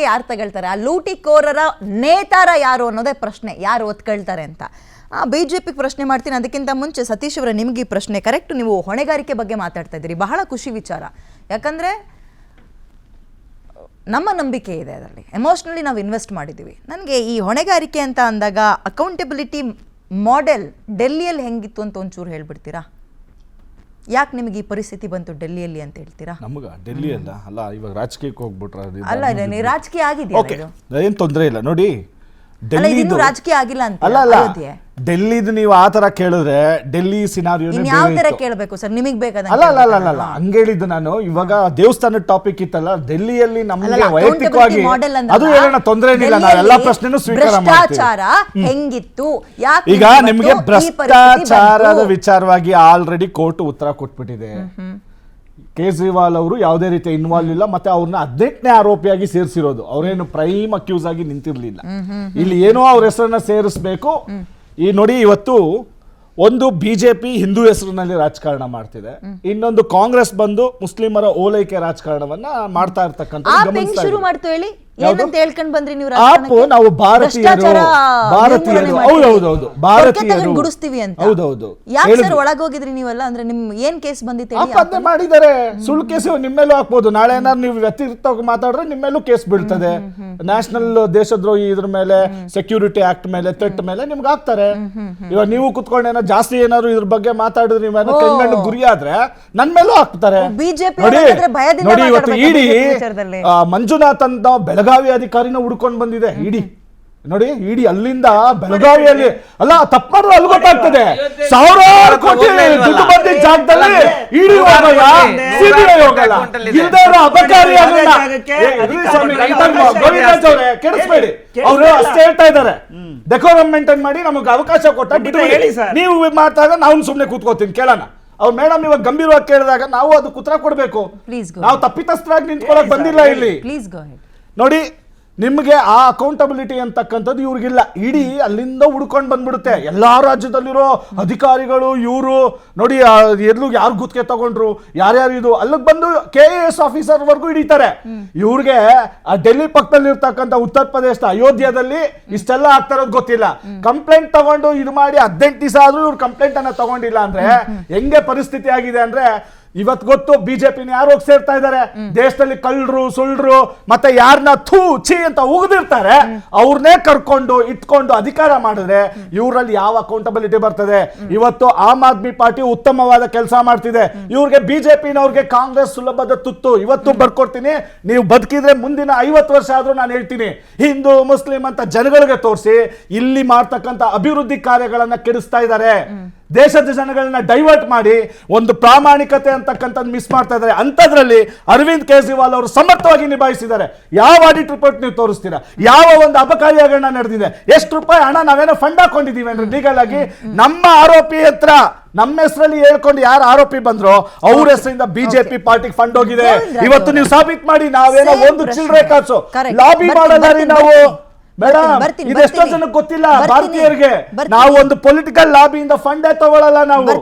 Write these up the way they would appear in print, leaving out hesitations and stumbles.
ಯಾರು ತಗೊಳ್ತಾರೆ? ಆ ಲೂಟಿಕೋರರ ನೇತಾರ ಯಾರು ಅನ್ನೋದೇ ಪ್ರಶ್ನೆ, ಯಾರು ಒತ್ಕೊಳ್ತಾರೆ ಅಂತ. ಬಿಜೆಪಿ ಪ್ರಶ್ನೆ ಮಾಡ್ತೀನಿ. ಅದಕ್ಕಿಂತ ಮುಂಚೆ ಸತೀಶ್ ಅವರ ನಿಮಗೆ ಈ ಪ್ರಶ್ನೆ. ಕರೆಕ್ಟ್, ನೀವು ಹೊಣೆಗಾರಿಕೆ ಬಗ್ಗೆ ಮಾತಾಡ್ತಾ ಇದ್ದೀರಿ, ಬಹಳ ಖುಷಿ ವಿಚಾರ. ಯಾಕಂದರೆ ನಮ್ಮ ನಂಬಿಕೆ ಇದೆ ಅದರಲ್ಲಿ, ಎಮೋಷ್ನಲಿ ನಾವು ಇನ್ವೆಸ್ಟ್ ಮಾಡಿದ್ದೀವಿ. ನನಗೆ ಈ ಹೊಣೆಗಾರಿಕೆ ಅಂತ ಅಂದಾಗ ಅಕೌಂಟಬಿಲಿಟಿ ಮಾಡೆಲ್ ಡೆಲ್ಲಿಯಲ್ಲಿ ಹೆಂಗಿತ್ತು ಅಂತ ಒಂಚೂರು ಹೇಳ್ಬಿಡ್ತೀರಾ? ಯಾಕೆ ನಿಮಗೆ ಈ ಪರಿಸ್ಥಿತಿ ಬಂತು ಡೆಲ್ಲಿಯಲ್ಲಿ ಅಂತ ಹೇಳ್ತೀರಾ? ನಮಗ ಡೆಲ್ಲಿ ಅಲ್ಲ ಇವಾಗ ರಾಜಕೀಯಕ್ಕೆ ಹೋಗ್ಬಿಟ್ರೆ ಅಲ್ಲ, ರಾಜಕೀಯ ಆಗಿದೆಯಾ? ಏನು ತೊಂದರೆ ಇಲ್ಲ ನೋಡಿ. ರಾಜಕೀಯ ಆಗಿಲ್ಲ ಅಂತ ಅಲ್ಲ ಡೆಲ್ಲಿದು ನೀವು ಆ ತರ ಕೇಳಿದ್ರೆ ಡೆಲ್ಲಿ ಸಿನಾರಿಯೋ ಯಾವ ತರ ಕೇಳಬೇಕು ಸರ್ ನಿಮಗೆ ಬೇಕಾದ? ಅಲ್ಲ ಹಂಗೇಳಿದ್ದು ನಾನು. ಇವಾಗ ದೇವಸ್ಥಾನದ ಟಾಪಿಕ್ ಇತ್ತಲ್ಲ, ಡೆಲ್ಲಿಯಲ್ಲಿ ನಮಗೆ ವೈಯಕ್ತಿಕವಾಗಿ ಅದು ಹೇಳೋಣ, ತೊಂದರೆ ಏನಿಲ್ಲ, ನಾವೆಲ್ಲ ಪ್ರಶ್ನೆನೂ ಸ್ವೀಕಾರ ಮಾಡ್ತೀವಿ. ಭ್ರಷ್ಟಾಚಾರ ಹೆಂಗಿತ್ತು? ಈಗ ನಿಮಗೆ ಭ್ರಷ್ಟಾಚಾರದ ವಿಚಾರವಾಗಿ ಆಲ್ರೆಡಿ ಕೋರ್ಟ್ ಉತ್ತರ ಕೊಟ್ಬಿಟ್ಟಿದೆ. ಕೇಜ್ರಿವಾಲ್ ಅವರು ಯಾವುದೇ ರೀತಿ ಇನ್ವಾಲ್ವ್ ಇಲ್ಲ, ಮತ್ತೆ ಅವ್ರನ್ನ 18ನೇ ಆರೋಪಿಯಾಗಿ ಸೇರಿಸಿರೋದು, ಅವರೇನು ಪ್ರೈಮ್ ಅಕ್ಯೂಸ್ ಆಗಿ ನಿಂತಿರ್ಲಿಲ್ಲ. ಇಲ್ಲಿ ಏನೋ ಅವ್ರ ಹೆಸರನ್ನ ಸೇರಿಸಬೇಕು. ಈ ನೋಡಿ, ಇವತ್ತು ಒಂದು ಬಿಜೆಪಿ ಹಿಂದೂ ಹೆಸರಿನಲ್ಲಿ ರಾಜಕಾರಣ ಮಾಡ್ತಿದೆ, ಇನ್ನೊಂದು ಕಾಂಗ್ರೆಸ್ ಬಂದು ಮುಸ್ಲಿಮರ ಓಲೈಕೆ ರಾಜಕಾರಣವನ್ನ ಮಾಡ್ತಾ ಇರ್ತಕ್ಕಂಥ ಶುರು ಮಾಡ್ತು. ಹೇಳಿ ಏನಂತ ಹೇಳ್ಕೊಂಡ್ ಬಂದ್ರಿ ನೀವು? ನಾವು ಭಾರತೀಯರು ಹೌದೌದು ಭಾರತೀಯರು ಗುಡಿಸ್ತೀವಿ ಅಂತ. ಹೌದೌದು. ಯಾಕೆ ಸರ್ ಒಳಗೋಗಿದ್ರಿ ನೀವೆಲ್ಲ? ಅಂದ್ರೆ ನಿಮ್ ಏನ್ ಕೇಸ್ ಬಂದಿತ್ತು? ಅಪರಾಧ ಮಾಡಿದ್ದಾರೆ, ಸುಳ್ಳು ಕೇಸ್ ನಿಮ್ಮೇಲೂ ಹಾಕ್ಬೋದು. ನಾಳೆ ಏನಾದ್ರು ನೀವು ವ್ಯತಿರಿಕ್ತವಾಗಿ ಮಾತಾಡಿದ್ರೆ ನಿಮ್ಮೇಲೂ ಕೇಸ್ ಬೀಳ್ತದೆ. ನ್ಯಾಷನಲ್ ದೇಶದ್ರೋಹಿ ಇದ್ರ ಮೇಲೆ, ಸೆಕ್ಯೂರಿಟಿ ಆಕ್ಟ್ ಮೇಲೆ, ಥ್ರೆಟ್ ಮೇಲೆ ನಿಮ್ಗೆ ಹಾಕ್ತಾರೆ. ಇವಾಗ ನೀವು ಕುತ್ಕೊಂಡು ಏನೋ ಜಾಸ್ತಿ ಏನಾದ್ರು ಇದ್ರ ಬಗ್ಗೆ ಮಾತಾಡಿದ್ರೆ ನೀವೇನೋ ಕೈಗಂಡು ಗುರಿ ಆದ್ರೆ ನನ್ ಮೇಲೂ ಹಾಕ್ತಾರೆ. ಬಿಜೆಪಿ ನೋಡಿ ಇವತ್ತು ಇಡೀ ಮಂಜುನಾಥ್ ಅಂತ ಬೆಳಗಾವಿ ಅಧಿಕಾರಿನ ಹುಡ್ಕೊಂಡು ಬಂದಿದೆ ಇಡಿ. ನೋಡಿ ಇಡಿ ಅಲ್ಲಿಂದ ಬೆಳಗಾವಿಯಲ್ಲಿ ಅಲ್ಲ ತಪ್ಪು ಮಾಡಿದ್ರೆ ಅಲ್ಲಿ ಗೊತ್ತಾಗ್ತದೆ. ಸಾವಿರಾರು ಕೋಟಿ ದುಡ್ಡು ಬಂದಿದ್ದ ಜಾಗದಲ್ಲಿ ಇಡಿ ಹೋಗಲ್ಲ, ಸಿಬಿಐ ಹೋಗಲ್ಲ, ಇಲ್ದೇ ಇರೋ ಅಬಕಾರಿ ಗೋವಿಂದರಾಜ್ ಅವರೇ ಕೆಡಿಸ್ಬೇಡಿ. ಅವರು ಅಷ್ಟೇ ಹೇಳ್ತಾ ಇದ್ದಾರೆ, ಡೆಕೋರಂ ಮೇಂಟೈನ್ ಮಾಡಿ ನಮಗೆ ಅವಕಾಶ ಕೊಟ್ಟ ನೀವು ಮಾತಾಡಿದ್ರೆ ನಾವು ಸುಮ್ಮನೆ ಕೂತ್ಕೋತೀನಿ, ಕೇಳೋಣ. ಅವ್ರು ಮೇಡಮ್ ಇವಾಗ ಗಂಭೀರವಾಗಿ ಕೇಳಿದಾಗ ನಾವು ಅದಕ್ಕೆ ಉತ್ತರ ಕೊಡ್ಬೇಕು. ನಾವು ತಪ್ಪಿತಸ್ಥರಾಗಿ ನಿಂತ್ಕೊಳಕ್ ಬಂದಿಲ್ಲ ಇಲ್ಲಿ. ನೋಡಿ ನಿಮಗೆ ಆ ಅಕೌಂಟಬಿಲಿಟಿ ಅಂತಕ್ಕಂಥದ್ದು ಇವ್ರಿಗಿಲ್ಲ. ಇಡೀ ಅಲ್ಲಿಂದ ಹುಡ್ಕೊಂಡು ಬಂದ್ಬಿಡುತ್ತೆ ಎಲ್ಲಾ ರಾಜ್ಯದಲ್ಲಿರೋ ಅಧಿಕಾರಿಗಳು. ಇವರು ನೋಡಿ ಎಲ್ಲೂ ಯಾರು ಗುತ್ತಿಗೆ ತಗೊಂಡ್ರು, ಯಾರ್ಯಾರು ಇದು ಅಲ್ಲಿಗೆ ಬಂದು KAS ಆಫೀಸರ್ ವರ್ಗೂ ಹಿಡಿತಾರೆ. ಇವ್ರಿಗೆ ಆ ಡೆಲ್ಲಿ ಪಕ್ಕದಲ್ಲಿ ಇರ್ತಕ್ಕಂಥ ಉತ್ತರ ಪ್ರದೇಶದ ಅಯೋಧ್ಯದಲ್ಲಿ ಇಷ್ಟೆಲ್ಲ ಆಗ್ತಾ ಇರೋದು ಗೊತ್ತಿಲ್ಲ. ಕಂಪ್ಲೇಂಟ್ ತಗೊಂಡು ಇದು ಮಾಡಿ 18 ದಿವಸ ಆದ್ರೂ ಇವ್ರು ಕಂಪ್ಲೇಂಟ್ ಅನ್ನ ತಗೊಂಡಿಲ್ಲ ಅಂದ್ರೆ ಹೆಂಗೆ ಪರಿಸ್ಥಿತಿ ಆಗಿದೆ ಅಂದ್ರೆ, ಇವತ್ತು ಗೊತ್ತು ಬಿಜೆಪಿನ ಯಾರು ಹೋಗಿ ಸೇರ್ತಾ ಇದ್ದಾರೆ, ದೇಶದಲ್ಲಿ ಕಳ್ಳರು ಸುಳ್ಳು ಮತ್ತೆ ಯಾರನ್ನ ಥೂ ಛೀ ಅಂತ ಉಗಿದಿರ್ತಾರೆ ಅವ್ರನ್ನೇ ಕರ್ಕೊಂಡು ಇಟ್ಕೊಂಡು ಅಧಿಕಾರ ಮಾಡಿದ್ರೆ ಇವರಲ್ಲಿ ಯಾವ ಅಕೌಂಟಬಿಲಿಟಿ ಬರ್ತದೆ? ಇವತ್ತು ಆಮ್ ಆದ್ಮಿ ಪಾರ್ಟಿ ಉತ್ತಮವಾದ ಕೆಲಸ ಮಾಡ್ತಿದೆ, ಇವ್ರಿಗೆ ಬಿಜೆಪಿನವ್ರಿಗೆ ಕಾಂಗ್ರೆಸ್ ಸುಲಭದ ತುತ್ತು. ಇವತ್ತು ಬರ್ಕೊಡ್ತೀನಿ, ನೀವು ಬದುಕಿದ್ರೆ ಮುಂದಿನ 50 ವರ್ಷ ಆದ್ರೂ ನಾನು ಹೇಳ್ತೀನಿ, ಹಿಂದೂ ಮುಸ್ಲಿಂ ಅಂತ ಜನಗಳಿಗೆ ತೋರಿಸಿ ಇಲ್ಲಿ ಮಾಡ್ತಕ್ಕಂಥ ಅಭಿವೃದ್ಧಿ ಕಾರ್ಯಗಳನ್ನ ಕೆಡಿಸ್ತಾ ಇದ್ದಾರೆ. ದೇಶದ ಜನಗಳನ್ನ ಡೈವರ್ಟ್ ಮಾಡಿ ಒಂದು ಪ್ರಾಮಾಣಿಕತೆ ಅಂತಕ್ಕಂಥದ್ದು ಮಿಸ್ ಮಾಡ್ತಾ ಇದ್ದಾರೆ. ಅಂಥದ್ರಲ್ಲಿ ಅರವಿಂದ್ ಕೇಜ್ರಿವಾಲ್ ಅವರು ಸಮರ್ಥವಾಗಿ ನಿಭಾಯಿಸಿದ್ದಾರೆ. ಯಾವ ಆಡಿಟ್ ರಿಪೋರ್ಟ್ ನೀವು ತೋರಿಸ್ತೀರಾ? ಯಾವ ಒಂದು ಅಬಕಾರಿ ಹಗರಣ ನಡೆದಿದೆ? ಎಷ್ಟು ರೂಪಾಯಿ ಹಣ ನಾವೇನೋ ಫಂಡ್ ಹಾಕೊಂಡಿದೀವಿ ಅಂದ್ರೆ ಲೀಗಲ್ ಆಗಿ ನಮ್ಮ ಆರೋಪಿ ಹತ್ರ ನಮ್ಮ ಹೆಸರಲ್ಲಿ ಹೇಳ್ಕೊಂಡು ಯಾರು ಆರೋಪಿ ಬಂದ್ರು ಅವ್ರ ಹೆಸರಿಂದ ಬಿಜೆಪಿ ಪಾರ್ಟಿಗೆ ಫಂಡ್ ಹೋಗಿದೆ. ಇವತ್ತು ನೀವು ಸಾಬೀತ್ ಮಾಡಿ. ನಾವೇನೋ ಒಂದು ಚಿಲ್ಲರೆ ಕಾಸು ಲಾಬಿ ಮಾಡಲ್ಲ ನಾವು ಮೇಡಮ್, ಇದೆಷ್ಟೋ ಜನಕ್ಕೆ ಗೊತ್ತಿಲ್ಲ ಭಾರತೀಯರಿಗೆ. ನಾವು ಒಂದು ಪೊಲಿಟಿಕಲ್ ಲಾಬಿಯಿಂದ ಫಂಡ್ ತಗೊಳ್ಳಲ್ಲ ನಾವು.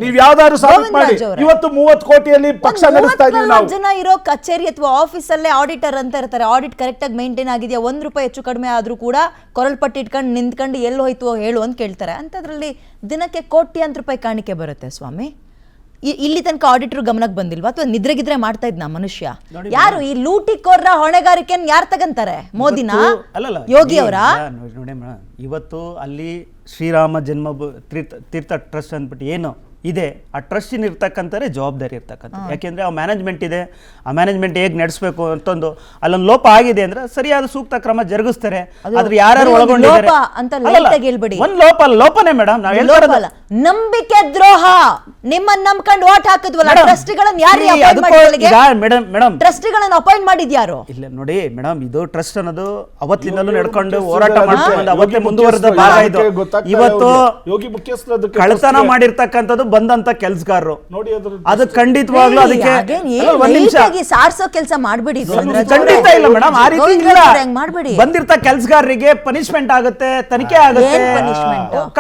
ನೀವು ಯಾವ್ದಾದ್ರು ಸಾಬೀತು ಮಾಡಿ. ಇವತ್ತು 30 ಕೋಟಿಯಲ್ಲಿ ಪಕ್ಷ ನಡೆಸ್ತಾ ಇದೀವಿ ನಾವು. ಜನ ಇರೋ ಕಚೇರಿ ಅಥವಾ ಆಫೀಸ್ ಅಲ್ಲೇ ಆಡಿಟರ್ ಅಂತ ಇರ್ತಾರೆ. ಆಡಿಟ್ ಕರೆಕ್ಟ್ ಆಗಿ ಮೇಂಟೈನ್ ಆಗಿದೆಯಾ, 1 ರೂಪಾಯಿ ಹೆಚ್ಚು ಕಡಿಮೆ ಆದ್ರೂ ಕೂಡ ಕೊರಲ್ಪಟ್ಟು ಇಟ್ಕೊಂಡು ನಿಂತ್ಕೊಂಡು ಎಲ್ಲಿ ಹೋಯ್ತು ಹೇಳು ಅಂತ ಕೇಳ್ತಾರೆ. ಅಂತದ್ರಲ್ಲಿ ದಿನಕ್ಕೆ ಕೋಟ್ಯಾಂತರ ರೂಪಾಯಿ ಕಾಣಿಕೆ ಬರುತ್ತೆ ಸ್ವಾಮಿ. ಇಲ್ಲಿ ತನಕ ಆಡಿಟರ್ ಗಮನಕ್ಕೆ ಬಂದಿಲ್ವಾ? ಅಥವಾ ನಿದ್ರೆಗಿದ್ರೆ ಮಾಡ್ತಾ ಇದ್ನ ಮನುಷ್ಯ? ಯಾರು ಈ ಲೂಟಿಕೋರ್ರ ಹೊಣೆಗಾರಿಕೆಯನ್ನು ಯಾರು ತಗಂತಾರೆ? ಮೋದಿನ, ಯೋಗಿ ಅವರ? ನೋಡಿ ಇವತ್ತು ಅಲ್ಲಿ ಶ್ರೀರಾಮ ಜನ್ಮ ತೀರ್ಥ ಟ್ರಸ್ಟ್ ಅಂದ್ಬಿಟ್ಟು ಏನು ಇದೆ, ಆ ಟ್ರಸ್ಟಿನ ಇರ್ತಕ್ಕಂಥವ್ರೆ ಜವಾಬ್ದಾರಿ ಇರ್ತಕ್ಕಂಥ. ಯಾಕೆಂದ್ರೆ ಆ ಮ್ಯಾನೇಜ್ಮೆಂಟ್ ಇದೆ, ಆ ಮ್ಯಾನೇಜ್ಮೆಂಟ್ ಹೇಗೆ ನಡೆಸಬೇಕು ಅಂತಂದು ಅಲ್ಲೊಂದು ಲೋಪ ಆಗಿದೆ ಅಂದ್ರೆ ಸರಿಯಾದ ಸೂಕ್ತ ಕ್ರಮ ಜರುಗಿಸ್ತಾರೆ. ಆದ್ರೆ ಯಾರ್ಯಾರು ಒಳಗೊಂಡಿದ್ದಾರೆ ಒಂದು ಲೋಪನೇ ಮೇಡಮ್. ನಾವು ಹೇಳ್ತಾರಲ್ಲ ನಂಬಿಕೆ ದ್ರೋಹ. ನಿಮ್ಮನ್ನ ನಂಬ್ಕೊಂಡು ಓಟ್ ಹಾಕಿದ್ವಲ್ಲ, ಟ್ರಸ್ಟಿಗಳನ್ನ ಯಾರು ಮೇಡಮ್ ಟ್ರಸ್ಟಿಗಳನ್ನ ಅಪಾಯಿಂಟ್ ಮಾಡಿದ್ಯಾರು? ಇಲ್ಲ ನೋಡಿ ಮೇಡಮ್, ಇದು ಟ್ರಸ್ಟ್ ಅನ್ನೋದು ಅವತ್ತಿಂದಲೂ ನಡ್ಕೊಂಡು ಹೋರಾಟ ಮಾಡ್ಕೊಂಡು ಅವತ್ತೇ ಮುಂದುವರೆದ ಭಾಗ ಇದು. ಇವತ್ತು ಕಳ್ಳತನ ಮಾಡಿರ್ತಕ್ಕಂಥದ್ದು ಬಂದಂತ ಕೆಲಸಗಾರರು ನೋಡಿ, ಅದು ಖಂಡಿತವಾಗ್ಲೂ ಅದಕ್ಕೆ ಒಂದ್ ನಿಮಿಷ ಸಾರ್ಸೋ ಕೆಲಸ ಮಾಡ್ಬಿಡಿ. ಖಂಡಿತ ಇಲ್ಲ ಮೇಡಮ್, ಆ ರೀತಿ ಇಲ್ಲ. ಬಂದಿರ್ತ ಕೆಲಸಗಾರರಿಗೆ ಪನಿಷ್ಮೆಂಟ್ ಆಗುತ್ತೆ, ತನಿಖೆ ಆಗುತ್ತೆ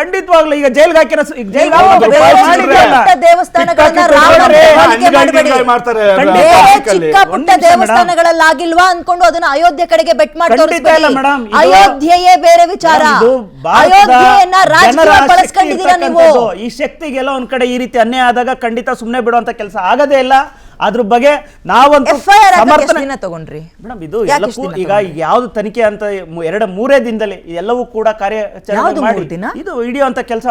ಖಂಡಿತವಾಗ್ಲೂ. ಈಗ ಜೈಲ್ಗೆ ಹಾಕಿರೋ ಈಗ ಜೈಲ್ಗೆ ನೀವು ಹಾಕೋದು ಬೇರೆ ಮಾಡಿದ್ರಲ್ಲ. ಚಿಕ್ಕ ಪುಟ್ಟ ದೇವಸ್ಥಾನಗಳನ್ನ ರಾಮನವಮಿಗೆ ಹೋಲಿಕೆ ಮಾಡಬೇಡಿ. ಮಾಡ್ತಾರೆ ಖಂಡಿತ. ಬೇರೆ ಖಂಡಿತ. ಚಿಕ್ಕ ಒಂದ್ ಪುಟ್ಟ ನಿಮಿಷ ದೇವಸ್ಥಾನಗಳಲ್ಲಾಗಿಲ್ವಾ ಅನ್ಕೊಂಡು ಅದನ್ನ ಅಯೋಧ್ಯೆ ಕಡೆಗೆ ಬೆಟ್ ಮಾಡಿ ಖಂಡಿತ ತೋರಿಸ್ಬೇಡಿ. ಇಲ್ಲ ಮೇಡಮ್, ಇದು- ಅಯೋಧ್ಯೆಯೇ ಬೇರೆ ವಿಚಾರ. ಇದು ಭಾರತದ ಅಯೋಧ್ಯೆಯನ್ನ ಜನರ ರಾಜಕೀಯ ಶಕ್ತಿ ಬಳಸ್ಕೊಂಡಿದ್ದೀರಾ ನೀವು. ಇರ್ತಕ್ಕಂಥದ್ದು. ಈ ಶಕ್ತಿಗೆಲ್ಲ ಒಂದ್ ಕಡೆ ಈ ರೀತಿ ಅನ್ಯಾಯ ಆದಾಗ ಖಂಡಿತ ಸುಮ್ನೆ ಬಿಡುವಂತ ಕೆಲಸ ಆಗದೇ ಇಲ್ಲ. ಅದ್ರ ಬಗ್ಗೆ ನಾವಂತೂ FIR ಹಾಕಕ್ಕೆ ಎಷ್ಟು ಸಮರ್ಥನೆ ದಿನ ತಗೊಂಡ್ರಿ? ಮೇಡಮ್, ಇದು ಯಾಕೆ ಎಲ್ಲಕ್ಕೂ ಇಷ್ಟು ದಿನ ಈಗ ಯಾವ್ದು ತನಿಖೆ ಅಂತ ಮೂರೇ ದಿನದಲ್ಲಿ ಎಲ್ಲವೂ ಕೂಡ ಕಾರ್ಯಾಚರಣೆ ಯಾವ್ದು ಮಾಡಿ 3 ದಿನ? ಇದು ವಿಡಿಯೋ ಅಂತ ಕೆಲಸ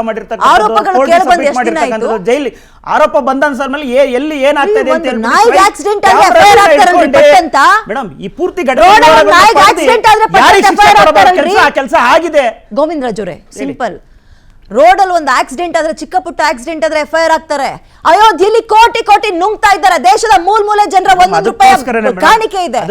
ಆರೋಪಗಳು ಕೇಳ್ಬಂದು ಎಷ್ಟು ದಿನ ಆಯ್ತು? ಜೈಲಿ ಆರೋಪ ಬಂದ ಮೇಲೆ ಎಲ್ಲಿ ಏನಾಗ್ತದೆ ಅಂತ ಒಂದು ನಾಯಿಗೆ accident ಆದ್ರೆ FIR ಹಾಕ್ತಾರಲ್ರಿ ಪಟ್ಟಂತ? ಮೇಡಮ್, ಈ ಪೂರ್ತಿ ರೋಡ್ ಅಲ್ಲಿ ನಾಯಿಗೆ accident ಆದ್ರೆ ಪಟ್ಟಂತ FIR ಹಾಕ್ತಾರಲ್ರಿ? ಕೆಲಸ ಆಗಿದೆ. ಗೋವಿಂದ ರಾಜೋರೆ, ಸಿಂಪಲ್. ರೋಡ್ ಅಲ್ಲಿ ಒಂದು ಆಕ್ಸಿಡೆಂಟ್ ಆದ್ರೆ, ಚಿಕ್ಕ ಪುಟ್ಟ ಆಕ್ಸಿಡೆಂಟ್ ಆದ್ರೆ FIR ಹಾಕ್ತಾರೆ. ಅಯೋಧ್ಯೆಯಲ್ಲಿ ಕೋಟಿ ಕೋಟಿ ನುಂಗ್ತಾ ಇದ್ದಾರೆ. ದೇಶದ ಮೂಲೆ ಜನರ 1 ರೂಪಾಯಿ ಕಾಣಿಕೆ ಇದೆ.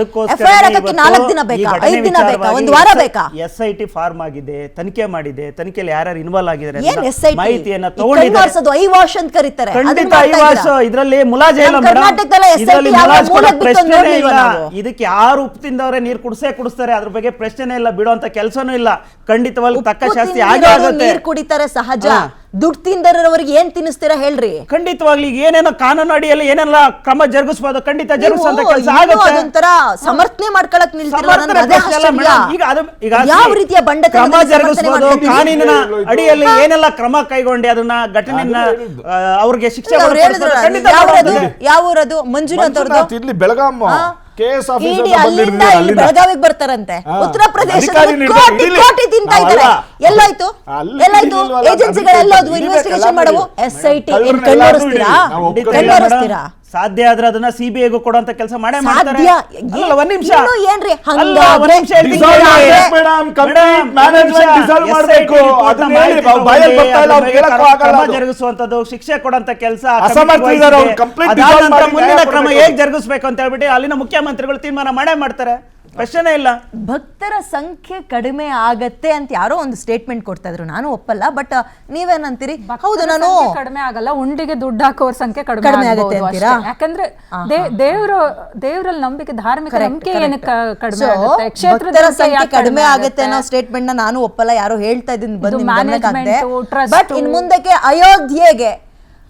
FIR ಹಾಕಕ್ಕೆ 4 ದಿನ ಬೇಕಾ, 5 ದಿನ ಬೇಕಾ, 1 ವಾರ ಬೇಕಾ? SIT ಫಾರ್ಮ್ ಆಗಿದೆ, ತನಿಖೆ ಮಾಡಿದೆ, ತನಿಖೆಯಲ್ಲಿ ಯಾರ್ಯಾರು ಇನ್ವಾಲ್ವ್ ಆಗಿದ್ದಾರೆ ಏನ್ SIT? ಮಾಹಿತಿಯನ್ನ ತಗೊಂಡಿದ್ದಾರೆ. ಐವಾಶ್ ಅಂತ ಕರೀತಾರೆ. ಖಂಡಿತ ಐವಾಶ್, ಇದರಲ್ಲಿ ಮುಲಾಜೆ ಇಲ್ಲ ಮೇಡಮ್. ಕರ್ನಾಟಕದಲ್ಲ SIT ಇದರಲ್ಲಿ ಯಾವ ಮುಲಾಜ್ ಕೊಡೋ ಮೂಲಕ್ಕೆ ಬಿತ್ತು ಪ್ರಶ್ನೆನೇ ನೋಡ್ಲಿಲ್ವಾ ಇಲ್ಲ. ನಾವು? ಇದಕ್ಕೆ ಯಾರು ಉಪ್ಪು ತಿಂದವ್ರೆ ನೀರು ಕುಡಿಸ್ತಾರೆ, ಅದ್ರ ಬಗ್ಗೆ ಪ್ರಶ್ನೆನೇ ಇಲ್ಲ, ಬಿಡುವಂತ ಕೆಲಸನೂ ಇಲ್ಲ. ಖಂಡಿತವಾಗ್ಲೂ ತಕ್ಕ ಶಾಸ್ತಿ ಆಗೇ ಆಗುತ್ತೆ. ನೀರು ಕುಡಿತಾರೆ ಸಹಜ. ದುಡ್ಡು ತಿಂದರವರಿಗೆ ಏನ್ ತಿನ್ನಿಸ್ತೀರಾ ಹೇಳ್ರಿ? ಖಂಡಿತವಾಗ್ಲಿ ಈಗ ಏನೇನೋ ಕಾನೂನು ಅಡಿಯಲ್ಲಿ ಏನೆಲ್ಲ ಕ್ರಮ ಜರುಗಿಸಬಹುದು, ಖಂಡಿತ ಜರುಗಿಸುವಂತ ಕೆಲಸ ಆಗುತ್ತೆ. ಅದೊಂಥರ ಸಮರ್ಥನೆ ಮಾಡ್ಕೊಳಕ್ ನಿಲ್ತಿರಲ್ಲ. ನನಗೆ ಅದೇ ಆಶ್ಚರ್ಯ. ಈಗ ಯಾವ ರೀತಿಯ ಕ್ರಮ ಜರುಗಿಸಬಹುದು, ಬಂಡತನ ಕಾನೂನಿನ ಅಡಿಯಲ್ಲಿ ಏನೆಲ್ಲ ಕ್ರಮ ಕೈಗೊಂಡು ಅದನ್ನ ಘಟನೆಯನ್ನ ಅವ್ರಿಗೆ ಶಿಕ್ಷೆ ಯಾವ ಊರದು? ಮಂಜುನಾಥ್ ಅವ್ರದ್ದು ಇಲ್ಲಿ ಬೆಳಗಾಂ KS ಆಫೀಸರ್ ಇಡೀ ಅಲ್ಲಿಂದ ಇಲ್ಲಿ ಬೆಳಗಾವಿಗೆ ಬರ್ತಾರಂತೆ. ಉತ್ತರ ಪ್ರದೇಶದಲ್ಲಿ ಅಧಿಕಾರಿ ಕೋಟಿ ಕೋಟಿ ತಿಂತಾ ಇದ್ದಾರೆ. ಎಲ್ಲಾಯ್ತು ಅಲ್ಲಿ ಎಲ್ಲಾಯ್ತು? ಇಲ್ವಲ್ಲ, ಏಜೆನ್ಸಿಗಳೆಲ್ಲೋದ್ವು? ಅಲ್ಲಿ ಇನ್ವೆಸ್ಟಿಗೇಷನ್ ಮಾಡವು? SIT ಕಳ್ಳರನ್ನ ಕಣ್ಣೋರಿಸ್ತೀರಾ? ನಾವು ಕಣ್ಣೋರಿಸ್ತೀರಾ? ಸಾಧ್ಯ ಆದ್ರೆ ಅದನ್ನ CBIಗೂ ಕೊಡುವಂತ ಕೆಲಸ ಮಾಡೇ ಮಾಡ್ತಾರೆ. ಸಾಧ್ಯ? ಅಲ್ಲ, ಒಂದ್ ನಿಮಿಷ. ಇನ್ನು ಏನ್ರಿ ಅಲ್ಲ, ಹಂಗಾದ್ರೆ? ಒಂದ್ ನಿಮಿಷ ಹೇಳ್ತೀನಿ ಕೇಳಿ. ಮೇಡಮ್, ಕಂಪ್ಲೀಟ್ ಮ್ಯಾನೇಜ್ಮೆಂಟ್ ಡಿಸಾಲ್ವ್ ಮಾಡಬೇಕು. ಅದನ್ನ ಹೇಳಿ ಬಾಯಲ್ಲಿ ಬರ್ತಾ ಇಲ್ಲ, ಅವ್ರಿಗೆ ಹೇಳಕ್ಕೂ ಆಗಲ್ಲ. ಕ್ರಮ ಜರುಗಿಸುವಂತದ್ದು, ಶಿಕ್ಷೆ ಕೊಡುವಂತ ಕೆಲಸ ಅಸಮರ್ಥರಿದ್ದಾರೆ ಅವ್ರು. ಕಂಪ್ಲೀಟ್ ಡಿಸಾಲ್ವ್ ಮಾಡಿ ಮುಂದಿನ ಕ್ರಮ ಹೇಗೆ ಜರುಗಿಸಬೇಕು ಅಂತ ಹೇಳ್ಬಿಟ್ಟು ಅಲ್ಲಿನ ಮುಖ್ಯಮಂತ್ರಿಗಳು ತೀರ್ಮಾನ ಮಾಡೇ ಮಾಡ್ತಾರೆ. ಪ್ರಶ್ನೆ ಇಲ್ಲ. ಭಕ್ತರ ಸಂಖ್ಯೆ ಕಡಿಮೆ ಆಗತ್ತೆ ಅಂತ ಯಾರೋ ಒಂದು ಸ್ಟೇಟ್ಮೆಂಟ್ ಕೊಡ್ತಾ ಇದ್ರು. ನಾನು ಒಪ್ಪಲ್ಲ, ಬಟ್ ನೀವೇನಂತೀರಿ? ಹೌದು, ನಾನು ಕಡಿಮೆ ಆಗಲ್ಲ, ಉಂಡಿಗೆ ದುಡ್ಡು ಹಾಕೋರ್ ಸಂಖ್ಯೆ ಕಡಿಮೆ ಆಗುತ್ತೆ ಅಂತೀರಾ? ಯಾಕಂದ್ರೆ ದೇವರಲ್ಲಿ ನಂಬಿಕೆ, ಧಾರ್ಮಿಕ ನಂಬಿಕೆ ಏನಕ್ಕೆ ಕಡಿಮೆ So, ಆಗುತ್ತೆ? ಕ್ಷೇತ್ರದ ಭಕ್ತರ ಸಂಖ್ಯೆ ಸಂಖ್ಯೆ ಯಾಕೆ ಕಡಿಮೆ ಆಗುತ್ತೆ ಅನ್ನೋ ಸ್ಟೇಟ್ಮೆಂಟ್ ನ ನಾನು ಒಪ್ಪಲ್ಲ. ಯಾರೋ ಹೇಳ್ತಾ ಇದ್ದೀನಿ, ಬಂದು ನಿಮ್ ಗಮನಕ್ಕಾಗ್ದೆ. trust, ಬಟ್ ಇನ್ ಮುಂದಕ್ಕೆ ಅಯೋಧ್ಯೆಗೆ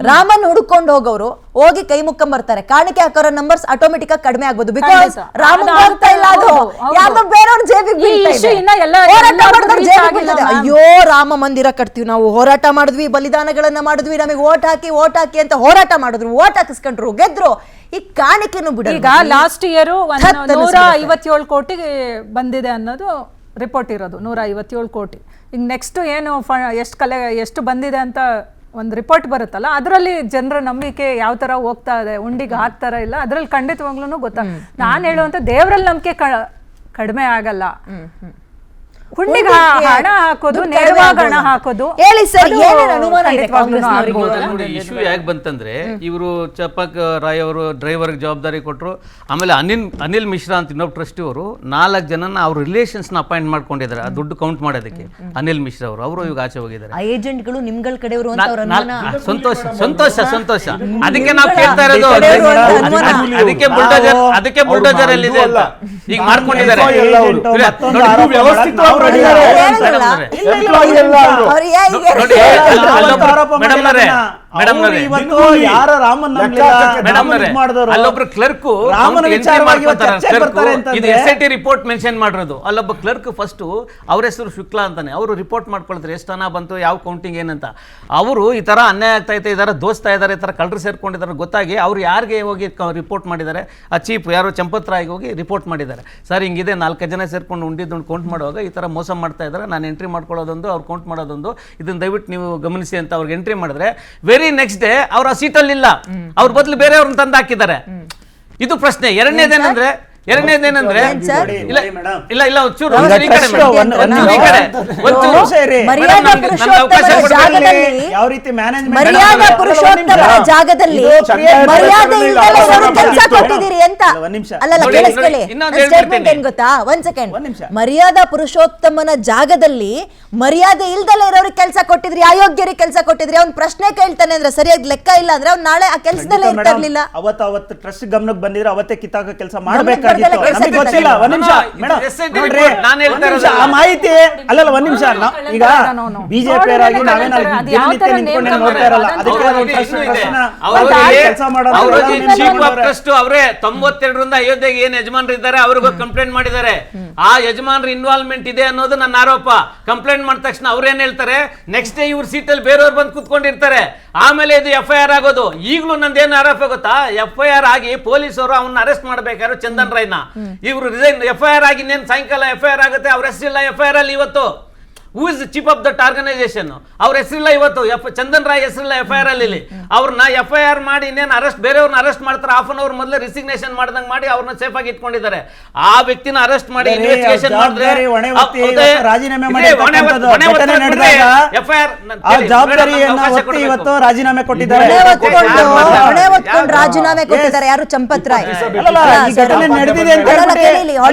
ರಾಮನ್ ಹುಡುಕೊಂಡು ಹೋಗೋರು ಹೋಗಿ ಕೈ ಮುಕ್ಕೊಂಡ್ ಬರ್ತಾರೆ. ಕಾಣಿಕೆ ಹಾಕೋರ ನಂಬರ್ಸ್ ಆಟೋಮೆಟಿಕ್ ಆಗಿ ಕಡಿಮೆ ಆಗ್ಬೋದು. ಬಿಕಾಸ್ ರಾಮನ್ ಆಗ್ತಾ ಇಲ್ಲ, ಅದು ಯಾವ್ದೋ ಬೇರೆಯವ್ರ ಜೇಬಿಗೆ ಬೀಳ್ತಾ ಇದೆ. ಹೋರಾಟ ಮಾಡಿದವ್ರ ಜೇಬಿಗೆ ಬೀಳ್ತದೆ. ಅಯ್ಯೋ, ರಾಮ ಮಂದಿರ ಕಟ್ತೀವಿ ನಾವು, ಹೋರಾಟ ಮಾಡಿದ್ವಿ, ಬಲಿದಾನಗಳನ್ನ ಮಾಡಿದ್ವಿ, ನಮಗೆ ಓಟ್ ಹಾಕಿ ಅಂತ ಹೋರಾಟ ಮಾಡಿದ್ರು, ಓಟ್ ಹಾಕಿಸ್ಕೊಂಡ್ರು, ಗೆದ್ರು. ಈ ಕಾಣಿಕೆನು ಬಿಡ. ಈಗ ಲಾಸ್ಟ್ ಇಯರ್ 157 ಕೋಟಿ ಬಂದಿದೆ ಅನ್ನೋದು ರಿಪೋರ್ಟ್ ಇರೋದು. 157 ಕೋಟಿ. ಈಗ ನೆಕ್ಸ್ಟ್ ಏನು ಎಷ್ಟು ಬಂದಿದೆ ಅಂತ ಒಂದು ರಿಪೋರ್ಟ್ ಬರುತ್ತಲ್ಲ, ಅದರಲ್ಲಿ ಜನರ ನಂಬಿಕೆ ಯಾವ ತರ ಹೋಗ್ತಾ ಇದೆ, ಉಂಡಿಗೆ ಹಾಕ್ತಾರ ಇಲ್ಲ, ಅದ್ರಲ್ಲಿ ಖಂಡಿತವಾಗ್ಲೂ ನಾನು ಹೇಳುವಂತ ದೇವರಲ್ಲಿ ನಂಬಿಕೆ ಕಡಿಮೆ ಆಗಲ್ಲ. ಹುಂಡಿಗೆ ಹಣ ಹಾಕೋದು, ನೇರವಾಗಿ ಹಣ ಹಾಕೋದು. ಹೇಳಿ ಸರ್, ಏನೇನು ಅನುಮಾನ ಇದೆ ಕಾಂಗ್ರೆಸ್ನವರಿಗೆ? ನೋಡಿ, ಇಶ್ಯೂ ಯಾಕೆ ಬಂತಂದ್ರೆ, ಇವರು ಚಪಕ್ ರಾಯ್ ಅವರು ಡ್ರೈವರ್ಗೆ ಜವಾಬ್ದಾರಿ ಕೊಟ್ಟರು. ಆಮೇಲೆ ಅನಿಲ್ ಮಿಶ್ರಾ ಅಂತ ಇನ್ನೊಬ್ಬ ಟ್ರಸ್ಟಿ ಅವರು 4 ಜನನ ಅವ್ರ ರಿಲೇಷನ್ಸ್ನ ಅಪಾಯಿಂಟ್ ಮಾಡ್ಕೊಂಡಿದ್ದಾರೆ ಆ ದುಡ್ಡು ಕೌಂಟ್ ಮಾಡೋದಕ್ಕೆ. ಅನಿಲ್ ಮಿಶ್ರಾ ಅವರು ಇವಾಗ ಆಚೆ ಹೋಗಿದ್ದಾರೆ. ಆ ಏಜೆಂಟ್ಗಳು ನಿಮ್ಗಳ ಕಡೆಯವರು ಅಂತ ಅವ್ರ ಅನುಮಾನ. ಸಂತೋಷ ಅದಕ್ಕೆ ನಾವು ಕೇಳ್ತಾ ಇರೋದು. ಅದಕ್ಕೆ ಬುಲ್ಡೋಜರ್ ಎಲ್ಲಿದೆ ಅಂತ ಈಗ ಮಾಡ್ಕೊಂಡಿದ್ದಾರೆ. ಅಲ್ಲೊಬ್ರು ಕ್ಲರ್ಕ್ SIT ರಿಪೋರ್ಟ್ ಮೆನ್ಷನ್ ಮಾಡಿರೋದು. ಅಲ್ಲೊಬ್ಬ ಕ್ಲರ್ಕ್ ಫಸ್ಟ್ ಅವ್ರ ಹೆಸರು ಶುಕ್ಲಾ ಅಂತಾನೆ, ಅವರು ರಿಪೋರ್ಟ್ ಮಾಡ್ಕೊಳ್ತಾರೆ ಎಷ್ಟು ಹಣ ಬಂತು, ಯಾವ ಕೌಂಟಿಂಗ್ ಏನಂತ. ಅವರು ಈ ತರ ಅನ್ಯಾಯ ಆಗ್ತಾ ಇದ್ದಾರೆ, ದೋಸ್ತಾ ಇದ್ದಾರೆ, ಈ ತರ ಕಳ್ಳರು ಸೇರ್ಕೊಂಡಿದ್ದಾರೆ ಗೊತ್ತಾಗಿ ಅವ್ರು ಯಾರಿಗೆ ಹೋಗಿ ರಿಪೋರ್ಟ್ ಮಾಡಿದ್ದಾರೆ, ಆ ಚೀಫ್ ಯಾರು ಚಂಪತ್ ರಾಯ್ಗೆ ಹೋಗಿ ರಿಪೋರ್ಟ್ ಮಾಡಿದ್ದಾರೆ. ಸರ್ ಹಿಂಗಿದೆ 4 ಜನ ಸೇರ್ಕೊಂಡು ಉಂಡಿದ್ದು ಕೌಂಟ್ ಮಾಡುವಾಗ ಈ ತರ ಮೋಸ ಮಾಡ್ತಾ ಇದ್ದಾರೆ, ನಾನು ಎಂಟ್ರಿ ಮಾಡ್ಕೊಳ್ಳೋದೊಂದು, ಅವ್ರು ಕೌಂಟ್ ಮಾಡೋದೊಂದು, ಇದನ್ನ ದಯವಿಟ್ಟು ನೀವು ಗಮನಿಸಿ ಅಂತ ಅವ್ರಿಗೆ ಎಂಟ್ರಿ ಮಾಡಿದ್ರೆ ವೆರಿ ನೆಕ್ಸ್ಟ್ ಡೇ ಅವ್ರ ಆ ಸೀಟಲ್ಲಿ ಇಲ್ಲ, ಅವ್ರ ಬದಲು ಬೇರೆಯವ್ರನ್ನ ತಂದು ಹಾಕಿದ್ದಾರೆ. ಇದು ಪ್ರಶ್ನೆ. ಎರಡನೇದೇನಂದ್ರೆ ಇಲ್ಲ ಒಂಚೂರು ಈ ಕಡೆ ಯಾವ ರೀತಿ ಮರ್ಯಾದಾ ಪುರುಷೋತ್ತಮರ ಜಾಗದಲ್ಲಿ ಮರ್ಯಾದೆ ಇಲ್ಲದೆ ಕೆಲಸ ಕೊಟ್ಟಿದ್ದೀರಿ ಅಂತ. ಅಲ್ಲಲ್ಲ, ಕೇಳಿಸ್ಕೊಳ್ಳಿ, ಸ್ಟೇಟ್ಮೆಂಟ್ ಏನ್ ಗೊತ್ತಾ? ಒಂದ್ ಸೆಕೆಂಡ್. ಮರ್ಯಾದಾ ಪುರುಷೋತ್ತಮನ ಜಾಗದಲ್ಲಿ ಮರ್ಯಾದೆ ಇಲ್ದಲೇ ಇರೋರಿಗೆ ಕೆಲಸ ಕೊಟ್ಟಿದ್ರಿ, ಅಯೋಗ್ಯರಿಗೆ ಕೆಲಸ ಕೊಟ್ಟಿದ್ರಿ. ಅವ್ನ್ ಪ್ರಶ್ನೆ ಕೇಳ್ತಾನೆ ಅಂದ್ರೆ ಸರಿಯಾಗಿ ಲೆಕ್ಕ ಇಲ್ಲ ಅಂದ್ರೆ ಅವ್ನು ನಾಳೆ ಆ ಕೆಲಸದಲ್ಲೇ ಇರ್ತಾ ಇರ್ಲಿಲ್ಲ. ಅವತ್ತು ಟ್ರಸ್ಟ್ ಗಮನಕ್ಕೆ ಬಂದಿದ್ರೆ ಅವತ್ತೇ ಕಿತ್ತಾಕ ಕೆಲಸ ಮಾಡ್ಬೇಕಾಗಿತ್ತು. ಹೇಳ್ದೆಲ್ಲ ನಮಗೆ ಕೆಲ್ಸಕ್ಕೆ ಗೊತ್ತಿಲ್ಲ. ಒಂದ್ ನಿಮಿಷ No, no, ಮೇಡಮ್ ಇದು SIT ನೋಡ್ರಿ, report. ನಾನು ಹೇಳ್ತಾ ಒಂದ್ ನಿಮಿಷ, ಇರೋದಲ್ಲ. ಆ ಮಾಹಿತಿ ಅಲ್ಲಲ್ಲ ಒಂದ್ ನಿಮಿಷ ಈಗ No. ಬಿಜೆಪಿ ಅವರಾಗಿ ನಾವೇನ ಅದು ಯಾವ ತರ ನಿಂತ್ಕೊಂಡು ನೇಮಕ ನೋಡ್ತಾ ಇರಲ್ಲ. ಮಾಡೋದು ಅದಕ್ಕೆ ಅವ್ರಿಗೆ ಒಂದು ಟ್ರಸ್ಟ್ ಇನ್ನೂ ಇದೆ. ಕೆಲಸ ಮಾಡೋದು ಚೀಫ್ ಆಫ್ ಟ್ರಸ್ಟ್ ಅವರೇ 92ರಿಂದ ಅಯೋಧ್ಯೆಗೆ ಏನ್ ಯಜಮಾನ್ರು ಇದ್ದಾರೆ ಅವ್ರಿಗೂ ಕಂಪ್ಲೇಂಟ್ ಮಾಡಿದ್ದಾರೆ. ಆ ಯಜಮಾನ್ರ ಇನ್ವಾಲ್ವ್ಮೆಂಟ್ ಇದೆ ಅನ್ನೋದು ನನ್ನ ಆರೋಪ. ಕಂಪ್ಲೇಂಟ್ ಮಾಡಿದ ತಕ್ಷಣ ಅವ್ರೇನ್ ಹೇಳ್ತಾರೆ, ನೆಕ್ಸ್ಟ್ ಡೇ ಇವ್ರ ಸೀಟಲ್ಲಿ ಬೇರೆಯವ್ರು ಬಂದು ಕುತ್ಕೊಂಡಿರ್ತಾರೆ, ಆಮೇಲೆ ಇದು FIR ಆಗೋದು. ಈಗಲೂ ನಂದೇನು ಆರೋಪ ಗೊತ್ತಾ, FIR ಆಗಿ ಪೊಲೀಸರು ಅವನ್ನ ಅರೆಸ್ಟ್ ಮಾಡ್ಬೇಕಾದ್ರು ಚಂದನ್ ರೈನ, ಇವರು ರಿಸೈನ್ FIR ಆಗಿ ಇನ್ನೇನು ಸಾಯಂಕಾಲ FIR ಆಗುತ್ತೆ, ಅವ್ರ ಹೆಸರಿಲ್ಲ FIR ಅಲ್ಲಿ ಇವತ್ತು. Who is chief of that organisation, ಅವ್ರ ಹೆಸರಿಲ್ಲ ಇವತ್ತು, ಚಂದನ್ ರಾಯ್ ಹೆಸರಿಲ್ಲ FIR ಅಲ್ಲಿ. ಅವ್ರನ್ನ FIR ಮಾಡಿ ಇನ್ನೇನು ಅರೆಸ್ಟ್, ಬೇರೆಯವ್ರನ್ನ ಅರೆಸ್ಟ್ ಮಾಡ್ತಾರೆ, ಹಾಫ್ ಅನ್ ಅವರ್ ಮೊದಲೇ ರಿಸಿಗ್ನೇಷನ್ ಮಾಡ್ದಂಗೆ ಮಾಡಿ ಅವ್ರನ್ನ ಸೇಫ್ ಆಗಿ ಇಟ್ಕೊಂಡಿದ್ದಾರೆ. ಆ ವ್ಯಕ್ತಿನ ಅರೆಸ್ಟ್ ಮಾಡಿ ಇನ್ವೆಸ್ಟಿಗೇಷನ್ ಮಾಡಿದ್ರೆ ರಾಜೀನಾಮೆ ಇವತ್ತು ರಾಜೀನಾಮೆ ಕೊಟ್ಟಿದ್ದಾರೆ. ಹೊಣೆ ಹೊತ್ಕೊಂಡು ರಾಜೀನಾಮೆ ಕೊಟ್ಟಿದ್ದಾರೆ ಯಾರು? ಚಂಪತ್ ರಾಯ್. ಅಲ್ಲಲ್ಲ, ಈ ಘಟನೆ ನಡೆದಿದೆ ಅಂತ ಹೇಳ್ಬಿಟ್ಟು